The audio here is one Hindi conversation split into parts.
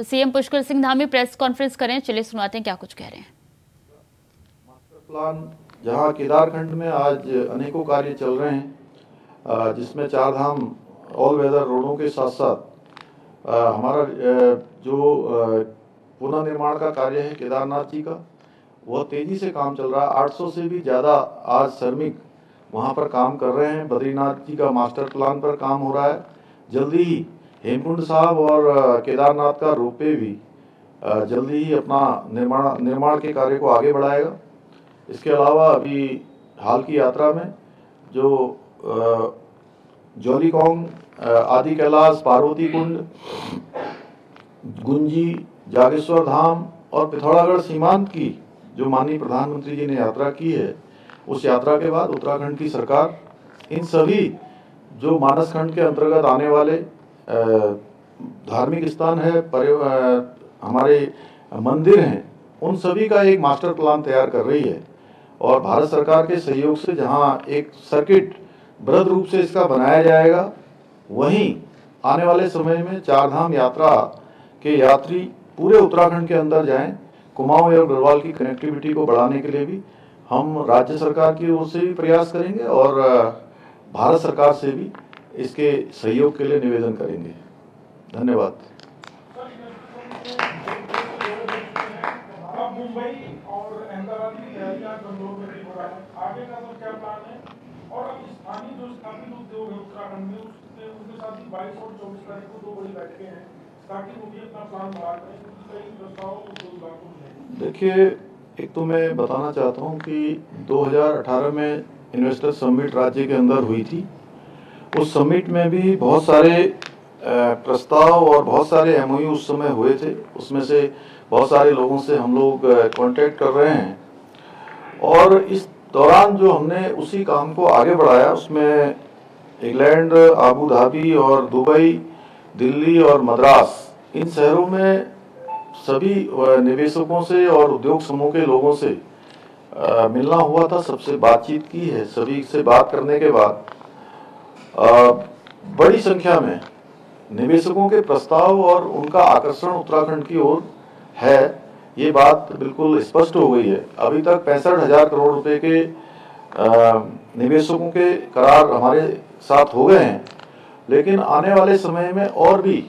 CM Pushkar Singh Dhami press conference करें, चलिए सुनाते हैं क्या कुछ कह रहे हैं। मास्टर प्लान जहां केदारखंड में आज अनेकों कार्य चल रहे हैं, जिसमें चार धाम ऑल वेदर रोडों के साथ साथ हमारा जो पुनर्निर्माण का कार्य है केदारनाथ जी का, वह तेजी से काम चल रहा है। 800 से भी ज़्यादा आज श्रमिक वहां पर काम कर रहे हैं। बद्रीनाथ जी का मास्टर प्लान पर काम हो रहा है। जल्दी ही हेमकुंड साहब और केदारनाथ का रोपवे भी जल्दी ही अपना निर्माण के कार्य को आगे बढ़ाएगा। इसके अलावा अभी हाल की यात्रा में जो जौलीकोंग, आदि कैलाश, पार्वती कुंड, गुंजी, जागेश्वर धाम और पिथौरागढ़ सीमांत की जो माननीय प्रधानमंत्री जी ने यात्रा की है, उस यात्रा के बाद उत्तराखंड की सरकार इन सभी जो मानस खंड के अंतर्गत आने वाले धार्मिक स्थान है, हमारे मंदिर हैं, उन सभी का एक मास्टर प्लान तैयार कर रही है। और भारत सरकार के सहयोग से जहां एक सर्किट बृहद रूप से इसका बनाया जाएगा, वहीं आने वाले समय में चार धाम यात्रा के यात्री पूरे उत्तराखंड के अंदर जाएं। कुमाऊं और गढ़वाल की कनेक्टिविटी को बढ़ाने के लिए भी हम राज्य सरकार की ओर से भी प्रयास करेंगे और भारत सरकार से भी इसके सहयोग के लिए निवेदन करेंगे। धन्यवाद। मुंबई और अहमदाबाद की तैयारियां बंगलोर में हो रहा है, आगे का सर क्या प्लान है? और अब स्थानीय जो स्थापित उद्योग है उत्तराखंड में, उनके साथ ही 22 और 24 तारीख को 2 बड़ी बैठकें हैं, ताकि वो भी अपना प्लान बढ़ा करें, क्योंकि कई प्रस्ताव उद्योग को मिले। देखिए, एक तो मैं बताना चाहता हूँ कि 2018 में इन्वेस्टर समिट राज्य के अंदर हुई थी। उस समिट में भी बहुत सारे प्रस्ताव और बहुत सारे एमओयू उस समय हुए थे। उसमें से बहुत सारे लोगों से हम लोग कांटेक्ट कर रहे हैं और इस दौरान जो हमने उसी काम को आगे बढ़ाया, उसमें इंग्लैंड, आबू धाबी और दुबई, दिल्ली और मद्रास, इन शहरों में सभी निवेशकों से और उद्योग समूह के लोगों से मिलना हुआ था, सबसे बातचीत की है। सभी से बात करने के बाद बड़ी संख्या में निवेशकों के प्रस्ताव और उनका आकर्षण उत्तराखंड की ओर है, ये बात बिल्कुल स्पष्ट हो गई है। अभी तक 65,000 करोड़ रुपए के निवेशकों के करार हमारे साथ हो गए हैं, लेकिन आने वाले समय में और भी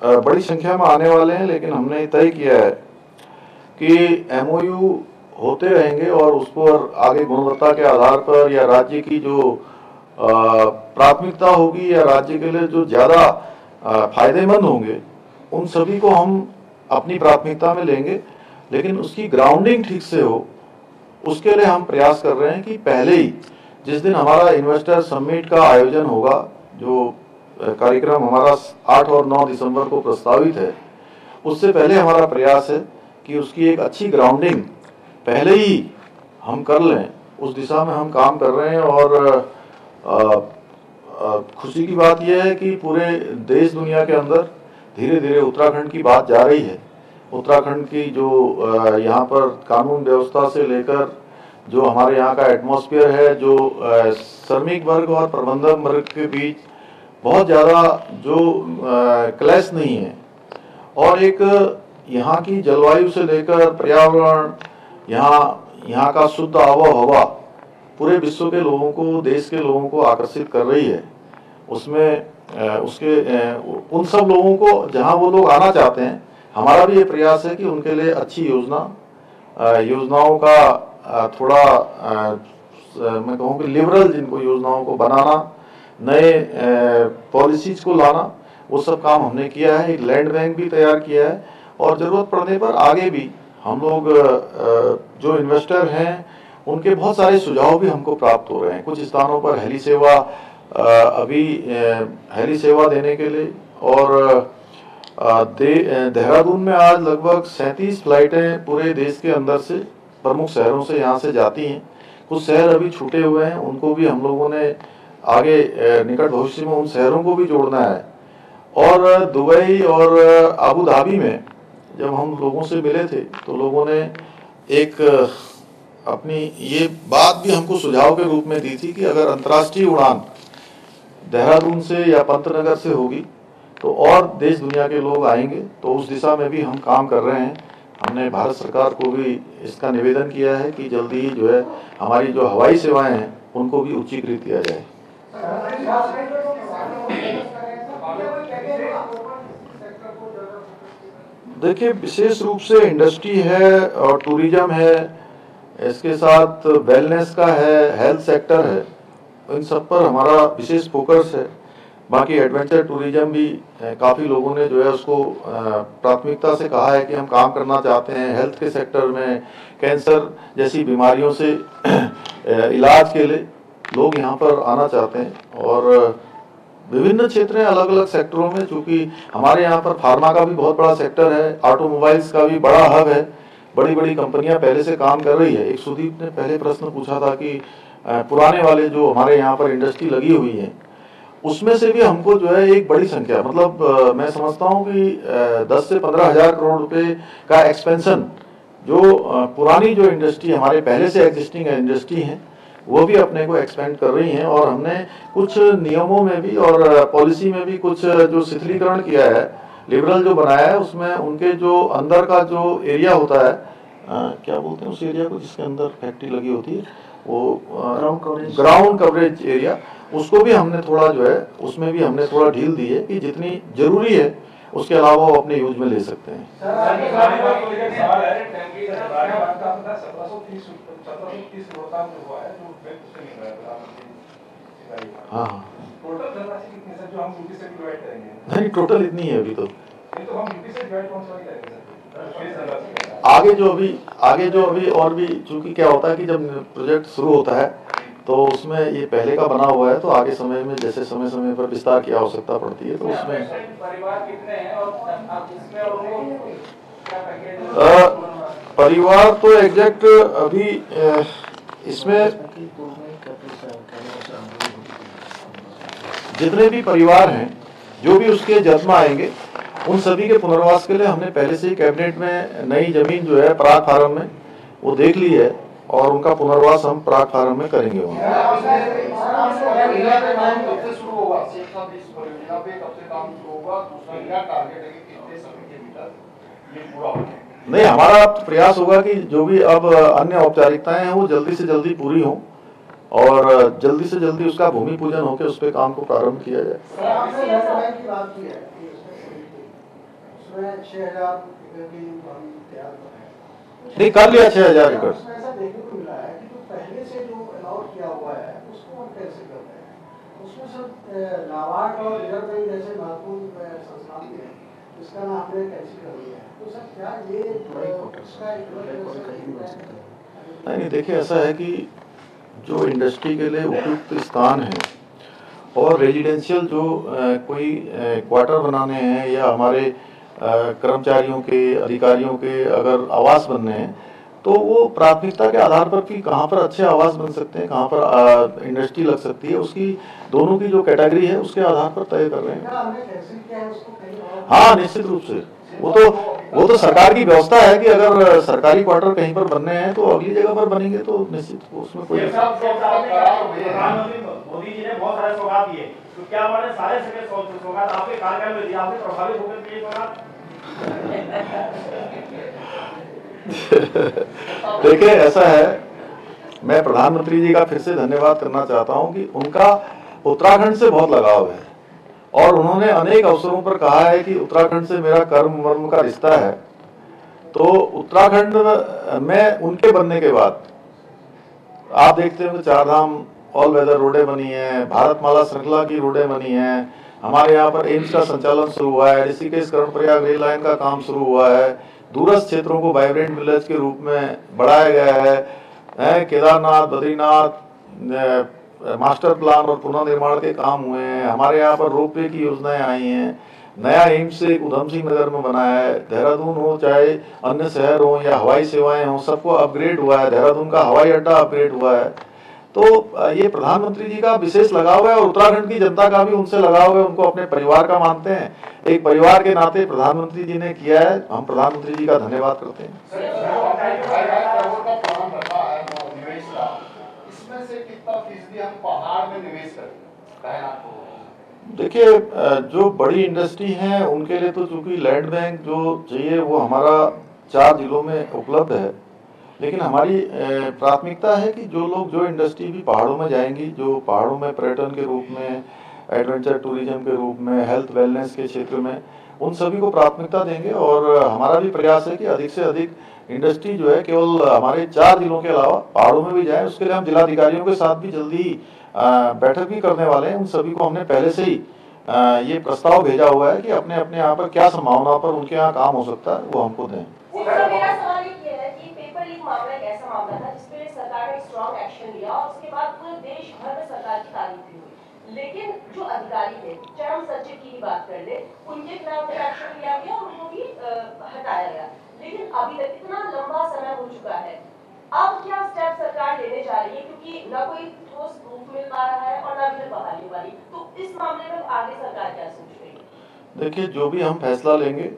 बड़ी संख्या में आने वाले हैं। लेकिन हमने तय किया है कि एमओयू होते रहेंगे और उस पर आगे गुणवत्ता के आधार पर या राज्य की जो प्राथमिकता होगी या राज्य के लिए जो ज़्यादा फायदेमंद होंगे, उन सभी को हम अपनी प्राथमिकता में लेंगे। लेकिन उसकी ग्राउंडिंग ठीक से हो, उसके लिए हम प्रयास कर रहे हैं कि पहले ही जिस दिन हमारा इन्वेस्टर समिट का आयोजन होगा, जो कार्यक्रम हमारा 8 और 9 दिसंबर को प्रस्तावित है, उससे पहले हमारा प्रयास है कि उसकी एक अच्छी ग्राउंडिंग पहले ही हम कर लें। उस दिशा में हम काम कर रहे हैं और खुशी की बात यह है कि पूरे देश दुनिया के अंदर धीरे धीरे उत्तराखंड की बात जा रही है। उत्तराखंड की जो यहाँ पर कानून व्यवस्था से लेकर जो हमारे यहाँ का एटमॉस्फेयर है, जो श्रमिक वर्ग और प्रबंधक वर्ग के बीच बहुत ज़्यादा जो क्लैश नहीं है, और एक यहाँ की जलवायु से लेकर पर्यावरण, यहाँ का शुद्ध आबोहवा पूरे विश्व के लोगों को, देश के लोगों को आकर्षित कर रही है। उसमें उन सब लोगों को जहाँ वो लोग आना चाहते हैं, हमारा भी ये प्रयास है कि उनके लिए अच्छी योजनाओं का थोड़ा मैं कहूँ कि लिबरल जिनको योजनाओं को बनाना, नए पॉलिसीज को लाना, वो सब काम हमने किया है। एक लैंड बैंक भी तैयार किया है और ज़रूरत पड़ने पर आगे भी हम लोग जो इन्वेस्टर हैं उनके बहुत सारे सुझाव भी हमको प्राप्त हो रहे हैं। कुछ स्थानों पर हेली सेवा अभी हेली सेवा देने के लिए, और देहरादून में आज लगभग 37 फ्लाइटें पूरे देश के अंदर से प्रमुख शहरों से यहाँ से जाती हैं। कुछ शहर अभी छूटे हुए हैं, उनको भी हम लोगों ने आगे निकट भविष्य में उन शहरों को भी जोड़ना है। और दुबई और आबू धाबी में जब हम लोगों से मिले थे तो लोगों ने एक अपनी ये बात भी हमको सुझाव के रूप में दी थी कि अगर अंतर्राष्ट्रीय उड़ान देहरादून से या पंतनगर से होगी तो और देश दुनिया के लोग आएंगे। तो उस दिशा में भी हम काम कर रहे हैं। हमने भारत सरकार को भी इसका निवेदन किया है कि जल्दी ही जो है हमारी जो हवाई सेवाएं हैं उनको भी उच्चीकृत किया जाए। देखिए, विशेष रूप से इंडस्ट्री है और टूरिज्म है, इसके साथ वेलनेस का है, हेल्थ सेक्टर है, इन सब पर हमारा विशेष फोकस है। बाकी एडवेंचर टूरिज्म भी काफ़ी लोगों ने जो है उसको प्राथमिकता से कहा है कि हम काम करना चाहते हैं। हेल्थ के सेक्टर में कैंसर जैसी बीमारियों से इलाज के लिए लोग यहाँ पर आना चाहते हैं। और विभिन्न क्षेत्र हैं, अलग अलग सेक्टरों में, चूँकि हमारे यहाँ पर फार्मा का भी बहुत बड़ा सेक्टर है, ऑटोमोबाइल्स का भी बड़ा हब है, बड़ी बड़ी कंपनियां पहले से काम कर रही है। एक सुदीप ने पहले प्रश्न पूछा था कि पुराने वाले जो हमारे यहाँ पर इंडस्ट्री लगी हुई है उसमें से भी हमको जो है एक बड़ी संख्या, मतलब मैं समझता हूँ कि 10 से 15 हज़ार करोड़ रुपए का एक्सपेंशन जो पुरानी जो इंडस्ट्री हमारे पहले से एग्जिस्टिंग इंडस्ट्री है वो भी अपने को एक्सपेंड कर रही हैं। और हमने कुछ नियमों में भी और पॉलिसी में भी कुछ जो शिथिलीकरण किया है, लिबरल जो बनाया है, उसमें उनके जो अंदर का जो एरिया होता है, क्या बोलते हैं उस एरिया को जिसके अंदर फैक्ट्री लगी होती है, वो ग्राउंड कवरेज एरिया, उसको भी हमने थोड़ा जो है उसमें भी हमने थोड़ा ढील दी है कि जितनी जरूरी है उसके अलावा वो अपने यूज में ले सकते हैं। हाँ हाँ, नहीं टोटल इतनी है अभी तो। आगे जो अभी और भी, चूंकि क्या होता है कि जब प्रोजेक्ट शुरू होता है तो उसमें ये पहले का बना हुआ है, तो आगे समय में जैसे समय समय पर विस्तार की आवश्यकता पड़ती है तो उसमें परिवार तो एग्जैक्ट अभी इसमें जितने भी परिवार हैं जो भी उसके जन्म आएंगे उन सभी के पुनर्वास के लिए हमने पहले से ही कैबिनेट में नई जमीन जो है प्राग फार्म में वो देख ली है और उनका पुनर्वास हम प्राग फार्म में करेंगे। नहीं, हमारा प्रयास होगा कि जो भी अब अन्य औपचारिकताएं हैं वो जल्दी से जल्दी पूरी हों और जल्दी से जल्दी उसका भूमि पूजन होकर उस पर काम को प्रारंभ किया जाए। नहीं, कर लिया 6,000 एकड़। नहीं, देखिए ऐसा है कि जो इंडस्ट्री के लिए उपयुक्त स्थान है और रेजिडेंशियल जो कोई क्वार्टर बनाने हैं या हमारे कर्मचारियों के, अधिकारियों के अगर आवास बनने हैं तो वो प्राथमिकता के आधार पर कि कहाँ पर अच्छे आवास बन सकते हैं, कहाँ पर इंडस्ट्री लग सकती है, उसकी दोनों की जो कैटेगरी है उसके आधार पर तय कर रहे हैं। हाँ, निश्चित रूप से वो तो सरकार की व्यवस्था है कि अगर सरकारी क्वार्टर कहीं पर बनने हैं तो अगली जगह पर बनेंगे, तो निश्चित उसमें कोई मोदी जी ने बहुत सारे सौगात दिए, तो क्या हमारे सारे सौगात आपके कार्यकाल में दिए, आपने प्रभावित होकर दिए सौगात? देखिए ऐसा है, मैं प्रधानमंत्री जी का फिर से धन्यवाद करना चाहता हूं कि उनका उत्तराखंड से बहुत लगाव है और उन्होंने अनेक अवसरों पर कहा है कि उत्तराखंड से मेरा कर्म वर्म का रिश्ता है। तो उत्तराखंड में उनके बनने के बाद आप देखते हो 4 धाम ऑल वेदर रोडें बनी हैं, भारतमाला श्रृंखला की रोडें बनी हैं, हमारे यहाँ पर एम्स का संचालन शुरू हुआ है, ऋषिकेश कर्णप्रयाग रेल लाइन का काम शुरू हुआ है, दूरस्थ क्षेत्रों को वाइब्रेंट विलेज के रूप में बढ़ाया गया है, केदारनाथ, बद्रीनाथ मास्टर प्लान और पुनर्निर्माण के काम हुए हैं, हमारे यहाँ पर रोपवे की योजनाएं आई हैं, नया एम्स एक उधम सिंह नगर में बना है, देहरादून हो चाहे अन्य शहर हो या हवाई सेवाएं हो, सबको अपग्रेड हुआ है, देहरादून का हवाई अड्डा अपग्रेड हुआ है। तो ये प्रधानमंत्री जी का विशेष लगाव है और उत्तराखंड की जनता का भी उनसे लगाव है, उनको अपने परिवार का मानते हैं, एक परिवार के नाते प्रधानमंत्री जी ने किया है, हम प्रधानमंत्री जी का धन्यवाद करते हैं। इसमें से कितना फीसदी हम पहाड़ में निवेश करें? देखिए जो बड़ी इंडस्ट्री हैं उनके लिए तो चूंकि लैंड बैंक जो चाहिए वो हमारा 4 जिलों में उपलब्ध है, लेकिन हमारी प्राथमिकता है कि जो लोग जो इंडस्ट्री भी पहाड़ों में जाएंगी, जो पहाड़ों में पर्यटन के रूप में, एडवेंचर टूरिज्म के रूप में, हेल्थ वेलनेस के क्षेत्र में, उन सभी को प्राथमिकता देंगे। और हमारा भी प्रयास है कि अधिक से अधिक इंडस्ट्री जो है केवल हमारे 4 जिलों के अलावा पहाड़ों में भी जाए। उसके लिए हम जिलाधिकारियों के साथ भी जल्दी ही बैठक भी करने वाले हैं। उन सभी को हमने पहले से ही ये प्रस्ताव भेजा हुआ है कि अपने अपने यहाँ पर क्या संभावना पर उनके यहाँ काम हो सकता है वो हमको दें। सर, मेरा सवाल ये है कि पेपर लीक मामला एक ऐसा मामला था जिसपे सरकार ने स्ट्रॉन्ग एक्शन लिया और उसके बाद पूरे देश भर में सरकार की तारीफ भी हुई, लेकिन जो अधिकारी थे, चाहे हम सचिव की ही बात कर ले, उनके खिलाफ भी एक्शन लिया गया और उनको भी हटाया गया। लेकिन अभी तक इतना लंबा समय हो चुका है, अब क्या स्टेप सरकार लेने जा रही है, क्योंकि न कोई ठोस प्रूफ मिल पा रहा है और न फिर बहाली वाली, तो इस मामले में आगे सरकार क्या सोच रही है? देखिए जो भी हम फैसला लेंगे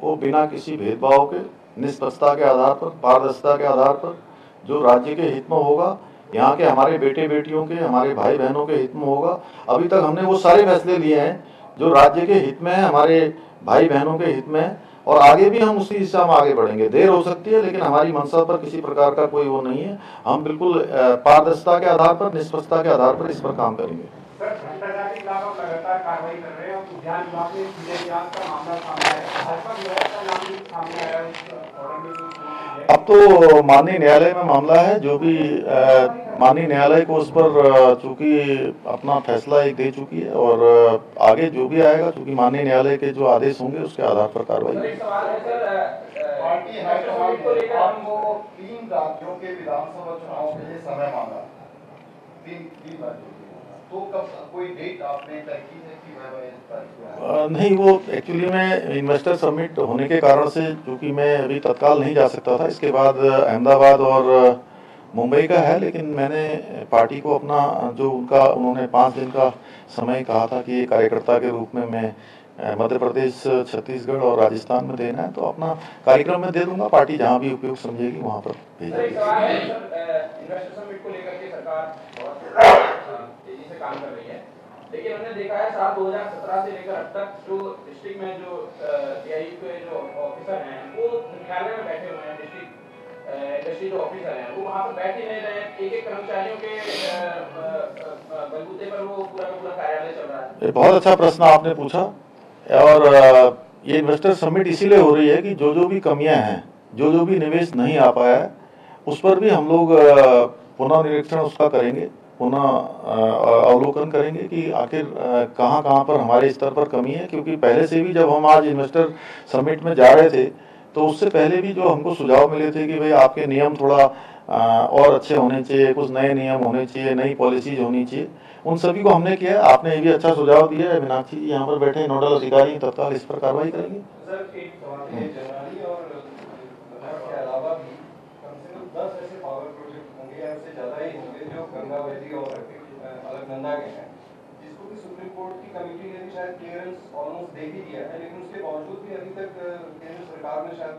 वो बिना किसी भेदभाव के, निष्पक्षता के आधार पर, पारदर्शिता के आधार पर, जो राज्य के हित में होगा, यहाँ के हमारे बेटे बेटियों के, हमारे भाई बहनों के हित में होगा। अभी तक हमने वो सारे फैसले लिए हैं जो राज्य के हित में है, हमारे भाई बहनों के हित में है, और आगे भी हम उसी दिशा में आगे बढ़ेंगे। देर हो सकती है लेकिन हमारी मंशा पर किसी प्रकार का कोई वो नहीं है। हम बिल्कुल पारदर्शिता के आधार पर, निष्पक्षता के आधार पर इस पर काम करेंगे। सर, भ्रष्टाचार के खिलाफ आप लगातार कार्रवाई कर रहे हैं और उद्यान विभाग में सीधे जांच का मामला सामने आया है। भाजपा विधायक का नाम भी सामने आया है इस ऑर्डर में जो अब तो माननीय न्यायालय में मामला है, जो भी माननीय न्यायालय को उस पर चूंकि अपना फैसला एक दे चुकी है, और आगे जो भी आएगा चूंकि माननीय न्यायालय के जो आदेश होंगे उसके आधार पर कार्रवाई। एक सवाल है सर, पार्टी हाईकमान को लेकर हमको 3 राज्यों के विधानसभा चुनाव के लिए समय मांगा, 3 राज्यों के, तो कब कोई डेट आपने तय की है कि नहीं, वो एक्चुअली में इन्वेस्टर समिट होने के कारण से चूंकि मैं अभी तत्काल नहीं जा सकता था, इसके बाद अहमदाबाद और मुंबई का है, लेकिन मैंने पार्टी को अपना जो उन्होंने 5 दिन का समय कहा था कि कार्यकर्ता के रूप में मैं मध्य प्रदेश, छत्तीसगढ़ और राजस्थान में देना है, तो अपना कार्यक्रम में दे दूंगा। पार्टी जहां भी उपयोग समझेगी वहां पर भेजेगी। इन्वेस्टर समिट को लेकर के सरकार बहुत तेजी से काम कर रही है, लेकिन हमने देखा है साल 2017 से लेकर अब तक जो डिस्ट्रिक्ट में जो डीआईयू के जो ऑफिसर हैं वो मुख्यालय में बैठे हुए हैं। डिस्ट्रिक्ट इंडस्ट्री जो ऑफिसर हैं वो वहाँ पर बैठ ही नहीं रहे। एक कर्मचारियों के बलबूते पर वो पूरा कार्यालय चल रहा है। बहुत अच्छा प्रश्न आपने पूछा, और ये इन्वेस्टर समिट इसीलिए हो रही है कि जो भी कमियां हैं, जो भी निवेश नहीं आ पाया है, उस पर भी हम लोग पुनः निरीक्षण उसका करेंगे, पुनः अवलोकन करेंगे कि आखिर कहाँ पर हमारे स्तर पर कमी है। क्योंकि पहले से भी जब हम आज इन्वेस्टर समिट में जा रहे थे तो उससे पहले भी जो हमको सुझाव मिले थे कि भाई आपके नियम थोड़ा और अच्छे होने चाहिए, कुछ नए नियम होने चाहिए, नई पॉलिसीज होनी चाहिए, उन सभी को हमने किया। आपने ये भी अच्छा सुझाव दिया है। मीनाक्षी जी यहाँ पर बैठे नोडल अधिकारी, तत्काल इस पर कार्रवाई करेंगे। सर एक सवाल है, जनवरी और के अलावा भी कम से कम 10 ऐसे पावर प्रोजेक्ट होंगे या उससे ज़्यादा ही होंगे जो गंगा वैली और अलकनंदा के हैं, जिसको कि सुप्रीम कोर्ट की कमेटी ने भी शायद क्लियरेंस ऑलमोस्ट दे ही दिया है, लेकिन उसके बावजूद भी अभी तक केंद्र सरकार ने शायद